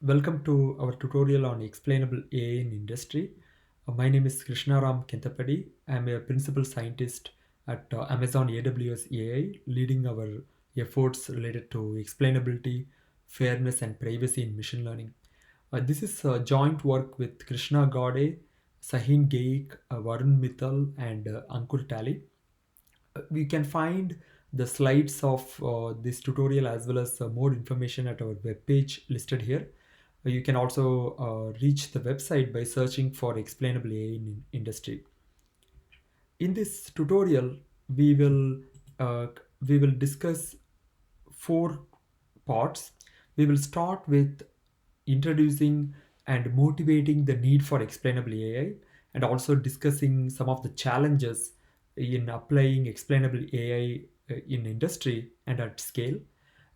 Welcome to our tutorial on explainable AI in industry. My name is Krishna Ram Kentapadi. I'm a principal scientist at Amazon AWS AI, leading our efforts related to explainability, fairness, and privacy in machine learning. This is a joint work with Krishna Gade, Sahin Gaik, Varun Mittal, and Ankur Tali. We can find the slides of this tutorial as well as more information at our webpage listed here. You can also reach the website by searching for explainable AI in industry. In this tutorial, we will uh, we will discuss four parts. We will start with introducing and motivating the need for explainable AI and also discussing some of the challenges in applying explainable AI in industry and at scale.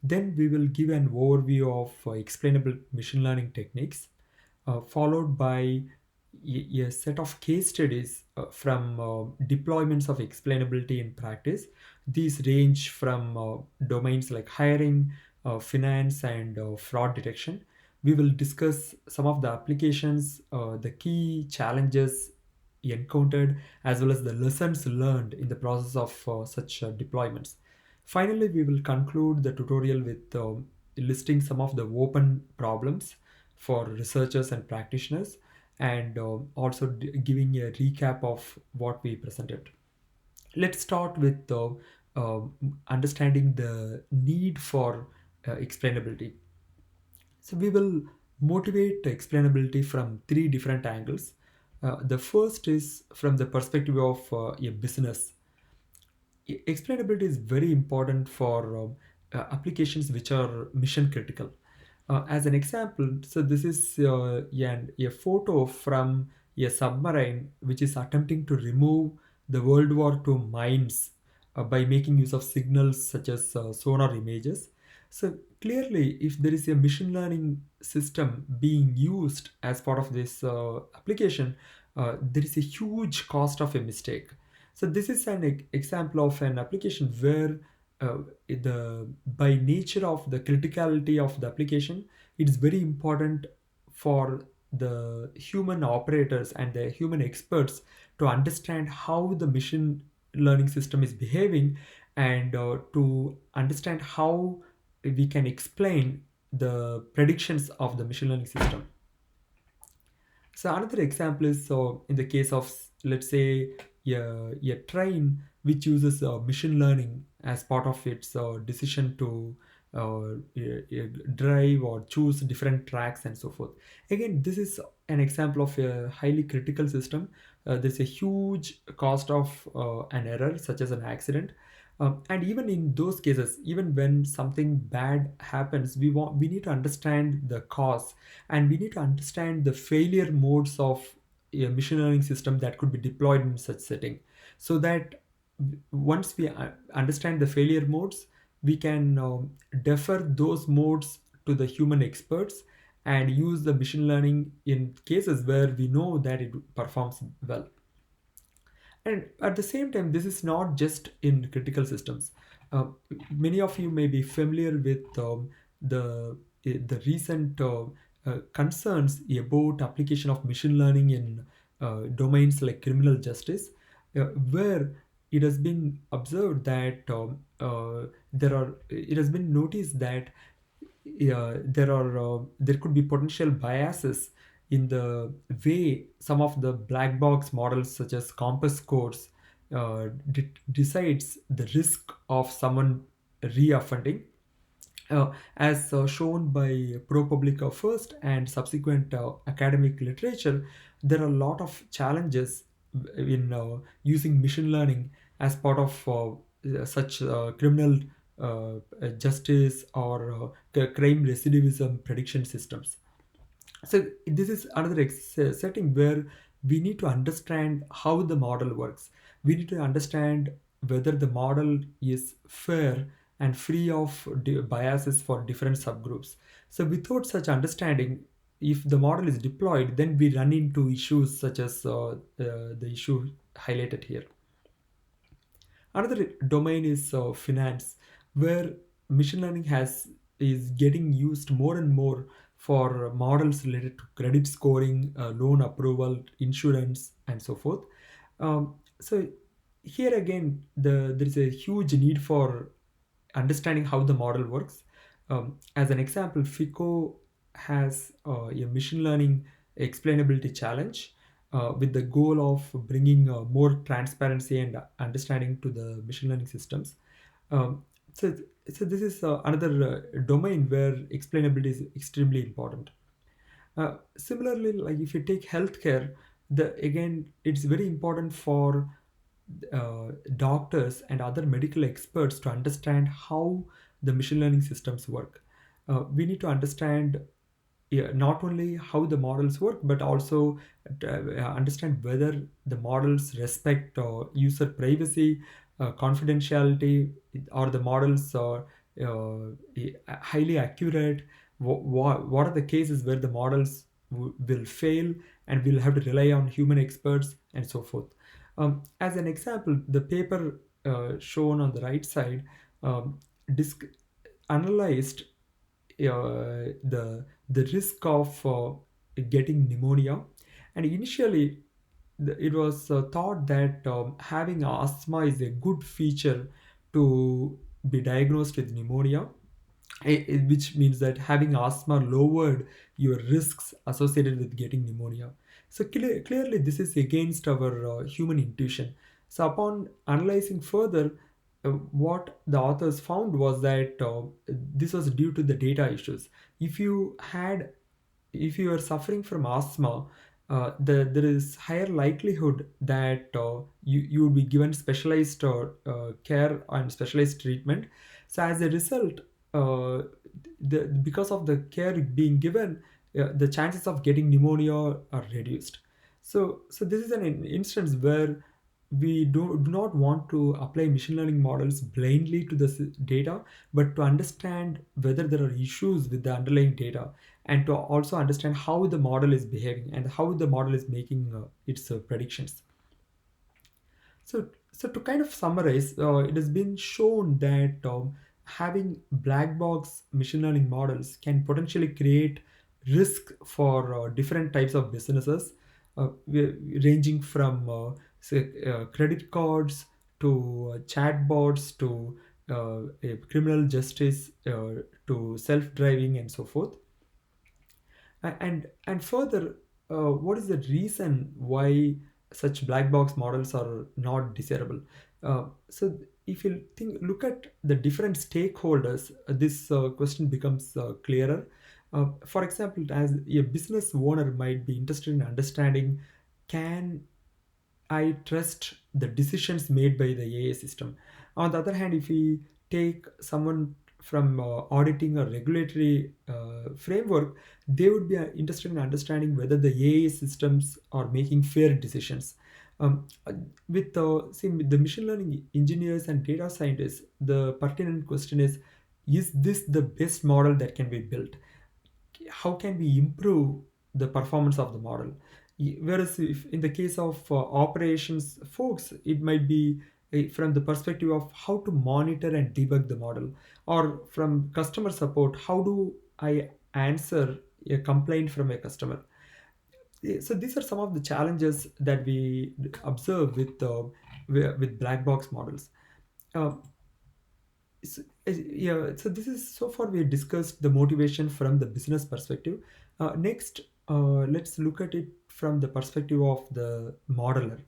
Then we will give an overview of explainable machine learning techniques, followed by a set of case studies from deployments of explainability in practice. These range from domains like hiring, finance, and fraud detection. We will discuss some of the applications, the key challenges encountered, as well as the lessons learned in the process of such deployments. Finally, we will conclude the tutorial with listing some of the open problems for researchers and practitioners, and also giving a recap of what we presented. Let's start with uh, understanding the need for explainability. So we will motivate explainability from three different angles. The first is from the perspective of a business. Explainability is very important for applications which are mission critical. As an example, so this is a photo from a submarine which is attempting to remove the World War II mines by making use of signals such as sonar images. So clearly, if there is a machine learning system being used as part of this application, there is a huge cost of a mistake. So this is an example of an application where the by nature of the criticality of the application, it is very important for the human operators and the human experts to understand how the machine learning system is behaving, and to understand how we can explain the predictions of the machine learning system. So another example is, so in the case of, let's say, a train which uses machine learning as part of its decision to drive or choose different tracks and so forth. Again, this is an example of a highly critical system. There's a huge cost of an error such as an accident. And even in those cases, even when something bad happens, we need to understand the cause, and we need to understand the failure modes of a machine learning system that could be deployed in such setting, so that once we understand the failure modes, we can defer those modes to the human experts and use the machine learning in cases where we know that it performs well. And at the same time, this is not just in critical systems. Uh, Many of you may be familiar with the recent concerns about application of machine learning in domains like criminal justice, where it has been observed that it has been noticed that there could be potential biases in the way some of the black box models such as compass scores decides the risk of someone reoffending. As shown by ProPublica first and subsequent academic literature, there are a lot of challenges in using machine learning as part of such criminal justice or crime recidivism prediction systems. So this is another setting where we need to understand how the model works. We need to understand whether the model is fair and free of biases for different subgroups. So without such understanding, if the model is deployed, then we run into issues such as the issue highlighted here. Another domain is finance, where machine learning has is getting used more and more for models related to credit scoring, loan approval, insurance, and so forth. So here again, there is a huge need for understanding how the model works. As an example, FICO has a machine learning explainability challenge with the goal of bringing more transparency and understanding to the machine learning systems. Um, so, so this is another domain where explainability is extremely important. Similarly, like if you take healthcare, the again it's very important for doctors and other medical experts to understand how the machine learning systems work. We need to understand, yeah, not only how the models work, but also understand whether the models respect user privacy, confidentiality, or the models are highly accurate. What are the cases where the models will fail and will have to rely on human experts and so forth. As an example, the paper shown on the right side um, disc- analyzed the risk of getting pneumonia, and initially it was thought that having asthma is a good feature to be diagnosed with pneumonia, which means that having asthma lowered your risks associated with getting pneumonia. So clearly, this is against our human intuition. So, upon analyzing further, what the authors found was that this was due to the data issues. If you had if you are suffering from asthma, there is higher likelihood that you would be given specialized care and specialized treatment. So as a result, because of the care being given, the chances of getting pneumonia are reduced. So this is an instance where we do not want to apply machine learning models blindly to the data, but to understand whether there are issues with the underlying data, and to also understand how the model is behaving and how the model is making its predictions. So to kind of summarize, it has been shown that having black box machine learning models can potentially create risk for different types of businesses, ranging from say, credit cards to chatbots to criminal justice to self-driving and so forth. And further, what is the reason why such black box models are not desirable? So if you look at the different stakeholders, this question becomes clearer. For example, as a business owner might be interested in understanding, can I trust the decisions made by the AI system? On the other hand, if we take someone from auditing or regulatory framework, they would be interested in understanding whether the AI systems are making fair decisions. With see, with the machine learning engineers and data scientists, the pertinent question is this the best model that can be built? How can we improve the performance of the model? Whereas if in the case of operations folks, it might be from the perspective of how to monitor and debug the model, or from customer support, how do I answer a complaint from a customer? So these are some of the challenges that we observe with black box models. uh, yeah, so this is so far we have discussed the motivation from the business perspective. Next, let's look at it from the perspective of the modeler.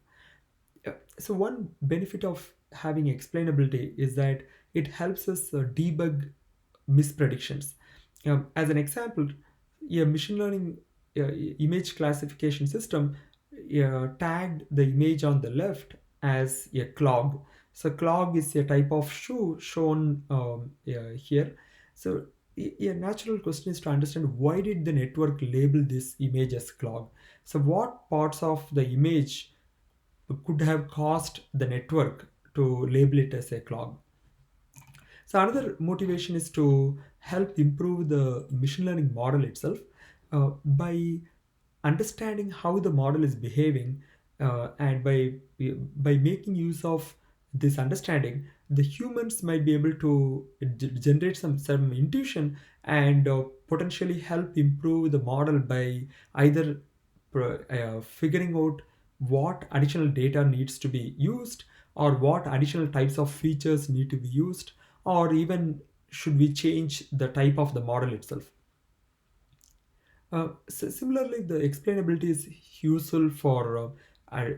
So one benefit of having explainability is that it helps us debug mispredictions. As an example, a machine learning image classification system tagged the image on the left as a clog. So clog is a type of shoe shown here. So a natural question is to understand, why did the network label this image as clog? So what parts of the image could have caused the network to label it as a clog? So another motivation is to help improve the machine learning model itself by understanding how the model is behaving, and by making use of this understanding, the humans might be able to generate some intuition and potentially help improve the model by either figuring out what additional data needs to be used, or what additional types of features need to be used, or even should we change the type of the model itself. Similarly, the explainability is useful for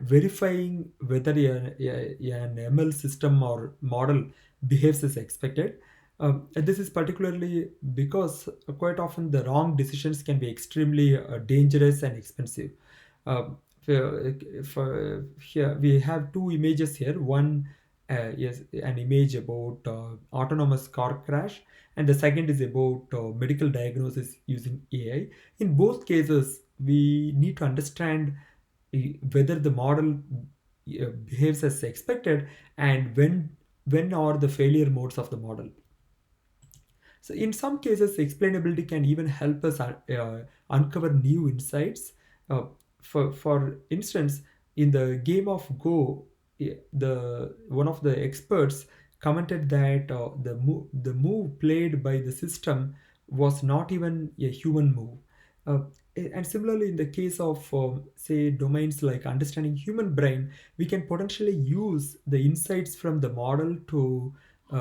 verifying whether an ML system or model behaves as expected. And this is particularly because quite often the wrong decisions can be extremely dangerous and expensive. Here we have two images here. One is an image about autonomous car crash, and the second is about medical diagnosis using AI. In both cases, we need to understand whether the model behaves as expected, and when are the failure modes of the model. So in some cases, explainability can even help us uncover new insights. Uh, for instance, in the game of Go, the one of the experts commented that the move played by the system was not even a human move. Uh, and similarly, in the case of say domains like understanding human brain, we can potentially use the insights from the model to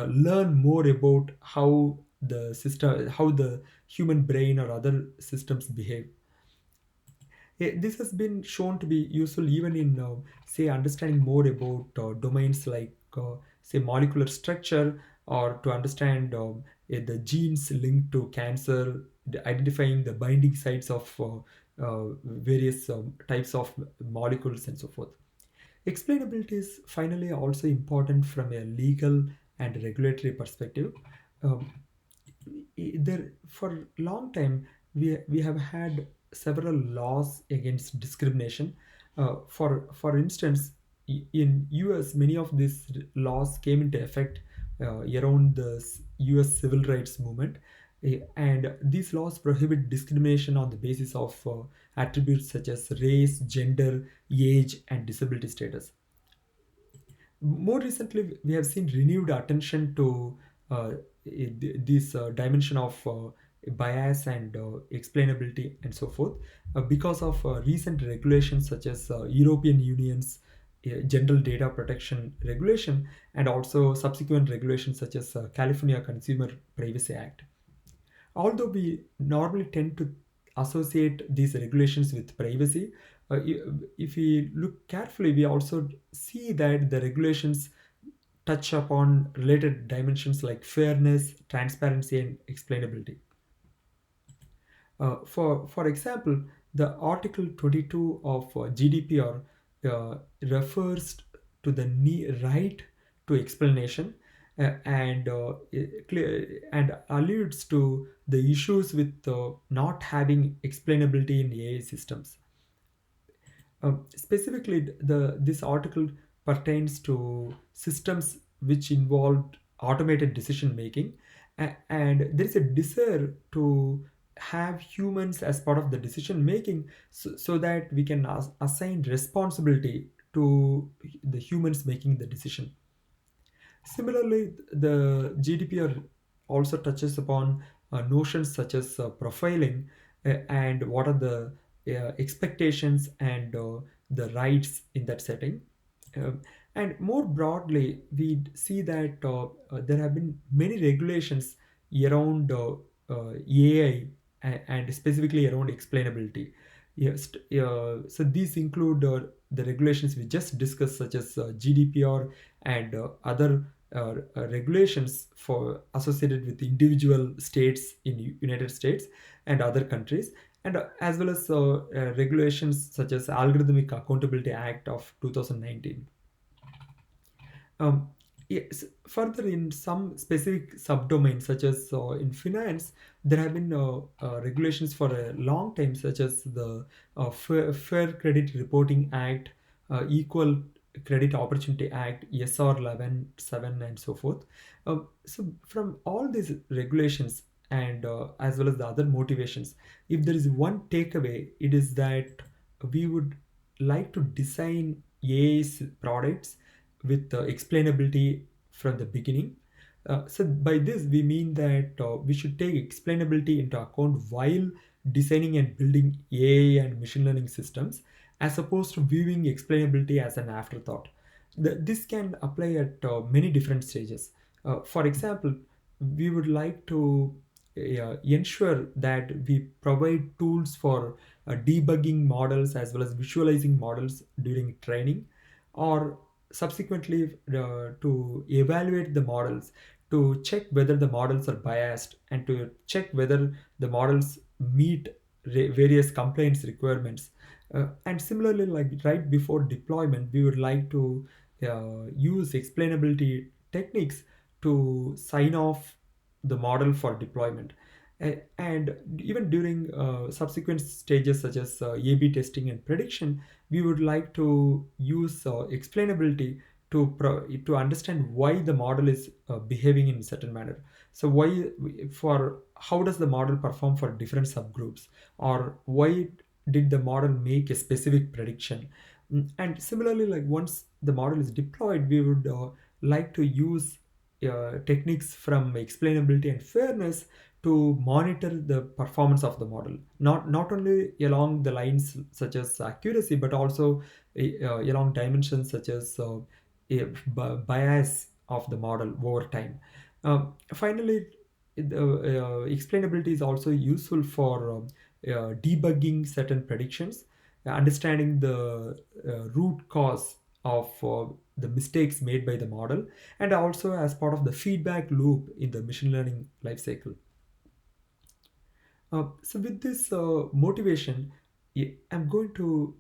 learn more about how the human brain or other systems behave. This has been shown to be useful even in say understanding more about domains like say molecular structure, or to understand the genes linked to cancer, identifying the binding sites of various types of molecules and so forth. Explainability is finally also important from a legal and regulatory perspective. Um, there for long time we have had several laws against discrimination. For instance, in US, many of these laws came into effect around the US civil rights movement. And these laws prohibit discrimination on the basis of attributes such as race, gender, age, and disability status. More recently, we have seen renewed attention to this dimension of bias and explainability and so forth, because of recent regulations such as European Union's General Data Protection Regulation, and also subsequent regulations such as California Consumer Privacy Act. Although we normally tend to associate these regulations with privacy, if we look carefully, we also see that the regulations touch upon related dimensions like fairness, transparency, and explainability. For example, the Article 22 of GDPR refers to the right to explanation, and alludes to the issues with not having explainability in AI systems. Specifically, this article pertains to systems which involved automated decision making, and there is a desire to have humans as part of the decision making, so that we can assign responsibility to the humans making the decision. Similarly, the GDPR also touches upon notions such as profiling, and what are the expectations and the rights in that setting. Um, and more broadly, we see that there have been many regulations around AI, and specifically around explainability. Yes, so these include the regulations we just discussed, such as GDPR and other regulations for associated with individual states in United States and other countries, and as well as regulations such as Algorithmic Accountability Act of 2019. Um, yes, further, in some specific subdomains, such as in finance, there have been regulations for a long time, such as the Fair Credit Reporting Act, Equal Credit Opportunity Act, SR 11(7), and so forth. So, from all these regulations and as well as the other motivations, if there is one takeaway, it is that we would like to design AI's products with explainability from the beginning. So by this we mean that we should take explainability into account while designing and building AI and machine learning systems, as opposed to viewing explainability as an afterthought. This can apply at many different stages. For example, we would like to ensure that we provide tools for debugging models as well as visualizing models during training, or subsequently to evaluate the models, to check whether the models are biased and to check whether the models meet various compliance requirements. And similarly, like right before deployment, we would like to use explainability techniques to sign off the model for deployment. And even during subsequent stages such as A/B testing and prediction, we would like to use explainability to understand why the model is behaving in a certain manner. So why, for how does the model perform for different subgroups, or why did the model make a specific prediction. And similarly, like once the model is deployed, we would like to use techniques from explainability and fairness to monitor the performance of the model, not only along the lines such as accuracy, but also along dimensions such as bias of the model over time. Finally, explainability is also useful for debugging certain predictions, understanding the root cause of the mistakes made by the model, and also as part of the feedback loop in the machine learning lifecycle. So with this motivation, I'm going to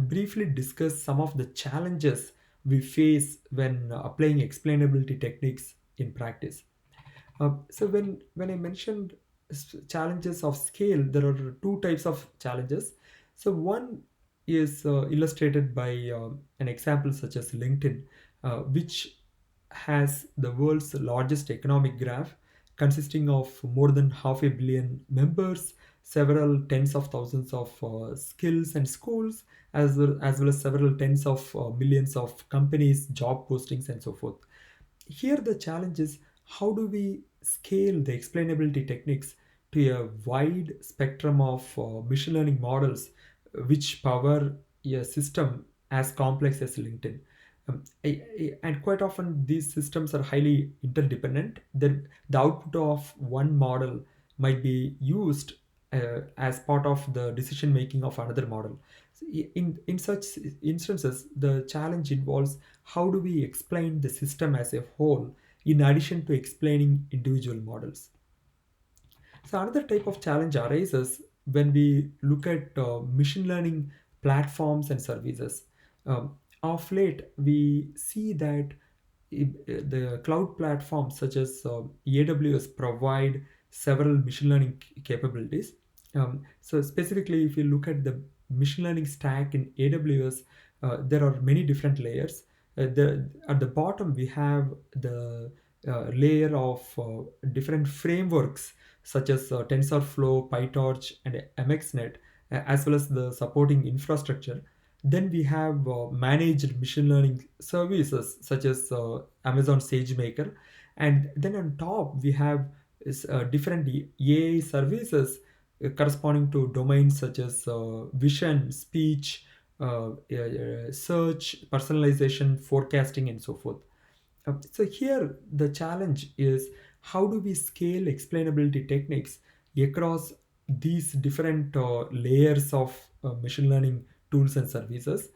briefly discuss some of the challenges we face when applying explainability techniques in practice. So when I mentioned challenges of scale, there are two types of challenges. So one is illustrated by an example such as LinkedIn, which has the world's largest economic graph, consisting of more than half a billion members, several tens of thousands of skills and schools, as well as several tens of millions of companies, job postings, and so forth. Here the challenge is, how do we scale the explainability techniques to a wide spectrum of machine learning models which power a system as complex as LinkedIn. And quite often these systems are highly interdependent. The output of one model might be used as part of the decision making of another model. So in such instances, the challenge involves, how do we explain the system as a whole in addition to explaining individual models. So another type of challenge arises when we look at machine learning platforms and services. Of late, we see that the cloud platforms such as AWS provide several machine learning capabilities. So specifically, if you look at the machine learning stack in AWS, there are many different layers. At the bottom, we have the layer of different frameworks such as TensorFlow, PyTorch, and MXNet, as well as the supporting infrastructure. Then we have managed machine learning services such as Amazon SageMaker. And then on top, we have different AI services corresponding to domains such as vision, speech, search, personalization, forecasting, and so forth. So here the challenge is, how do we scale explainability techniques across these different layers of machine learning tools and services,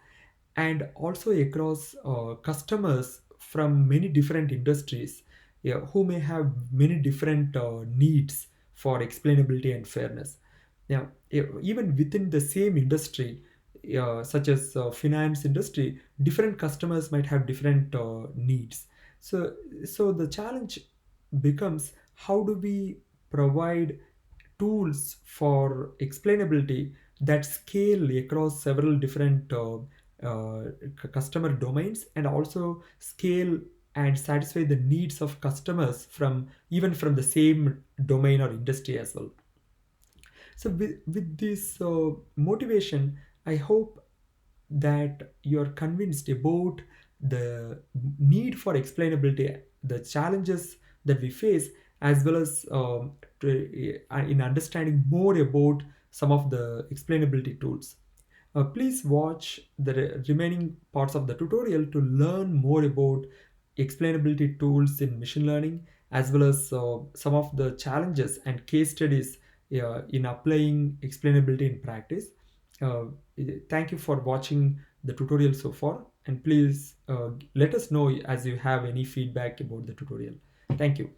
and also across customers from many different industries, yeah, who may have many different needs for explainability and fairness. Now, even within the same industry, such as finance industry, different customers might have different needs. So, so the challenge becomes, how do we provide tools for explainability that scale across several different customer domains, and also scale and satisfy the needs of customers from even from the same domain or industry as well. So with this motivation, I hope that you're convinced about the need for explainability, the challenges that we face, as well as in understanding more about some of the explainability tools. Please watch the remaining parts of the tutorial to learn more about explainability tools in machine learning, as well as some of the challenges and case studies in applying explainability in practice. Uh, Thank you for watching the tutorial so far, and please let us know as you have any feedback about the tutorial. Thank you.